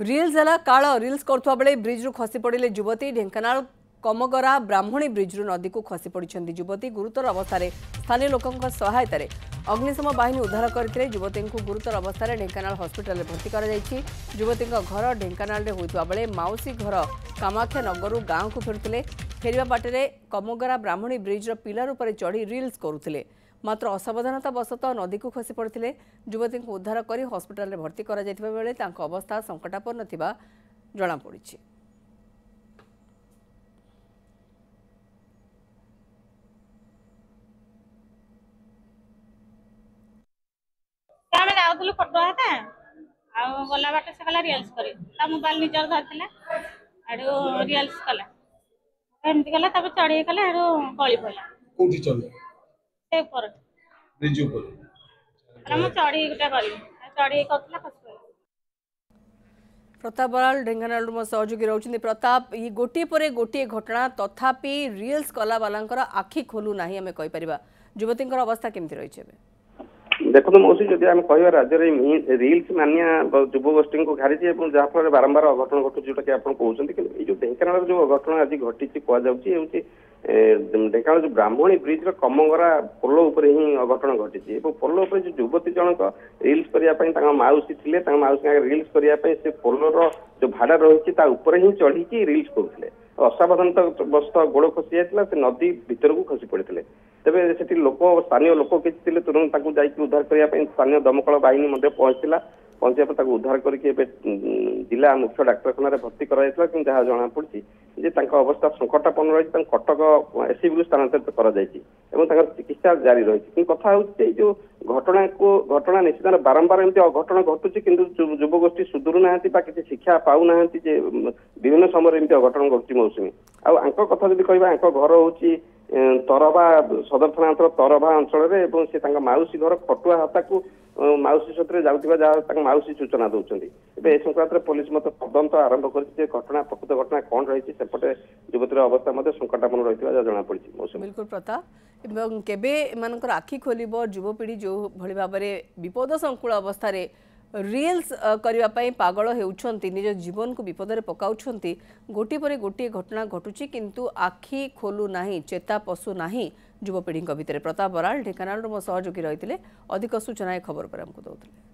Reels है काल reels करुवा बेले ब्रिज रु खसी पड़े युवती ढेंकानाल कमगरा ब्राह्मणी ब्रिज रु नदी को खसी पड़ी युवती गुरुतर अवस्था स्थानीय लोकों सहायता अग्निशम बाहिनी उद्धार करते युवती को गुरुतर अवस्था ढेंकानाल हस्पिटाल भर्ती कर युवती घर ढेंकानाल होता बेले मौसी घर कामाख्या नगर गाँव को फेरुले फेरवा बाटे कमगरा ब्राह्मणी ब्रिज पिलर उपर चढ़ी रिल्स करुले मात्र असावधानता बसतः नदी को खसी पड़ते युवती को उद्धार कर हस्पिटाल भर्ती कर बेले अवस्था संकटापन्न जमापड़ी। आम जाऊँ फटो गला बाट से कला रिल्स कर मोबाइल निजर धरला आड़ रिल्स कला एमती कला चढ़ी कला गली पड़ा चढ़ी गोटे गली चढ़ी कर प्रताप बराल ढेंकानाल सहयोगी रोचे प्रताप ये गोटे पर गोटे घटना तथापि रिल्स कला वालांकर आखि खोलू ना आम कहीपर युवती अवस्था केमती रही देखो मौसी जब आम कह राज्य में रिल्स मानिया युवगोष्ठी को घारी जहाँफल बारंबार अघटन घटू जोटा कि आप कहते कि जो ढेंकानाल जो अघटन आज घटी कहुच्छी ढेंकानाल जो ब्राह्मणी ब्रिज कमगरा पोल उपर ही अघटन घटी पोल उपर जो युवती जनक रिल्स करने मौसी थे मौसी रिल्स करने से पोलर जो भाड़ा रही ही चढ़ी रिल्स करुले असावधानता बसतः गोड़ खसी जाता से नदी भीतर को खसी पड़ते तेज से लोक स्थानीय लोक किसी तुरंत उद्धार करने स्थानीय दमकल बाहिनी पहुंचला पहुंचा उद्धार करके जिला मुख्य डाक्तखाना भर्ती कराइला कि जहाँ जना पड़ी अवस्था संकटापन्न रही कटक एससीबी स्थानांतरित कर चिकित्सा जारी रही कथा जो घटना निश्चित बारंबार एमती अघटन घटुची किंतु युवगोष्ठी सुधुरु ना कि शिक्षा पाऊना विभिन्न समय एमती अघटन घटुची मौसुमी आंक कथा जब कह घर हूँ तरभा सदर थाना अंचल तरभा अंचल से मौसी घर खटुआ हता को मौसी सहित जाऊँगा मौसी सूचना दौरान ए संक्रांत पुलिस मत तदंत आरंभ कर घटना प्रकृत घटना कौन रही सेपटे युवती अवस्था संकटापन्न रही जमापड़ी। बिल्कुल प्रताप केबे एमानकर आखि खोल युवपीढ़ी जो भली भाव विपद संकुल अवस्था रिल्स करने पागल होउछंती निज जीवन को विपद में पकाउछंती गोटे पर गोटे घटना घटुची किंतु आखि खोलू नाही चेता पशु नाही युवपीढ़ी भितर। प्रताप बराल ढेंकानाल सहयोगी रही अधिक सूचना खबर पर आमको दौले।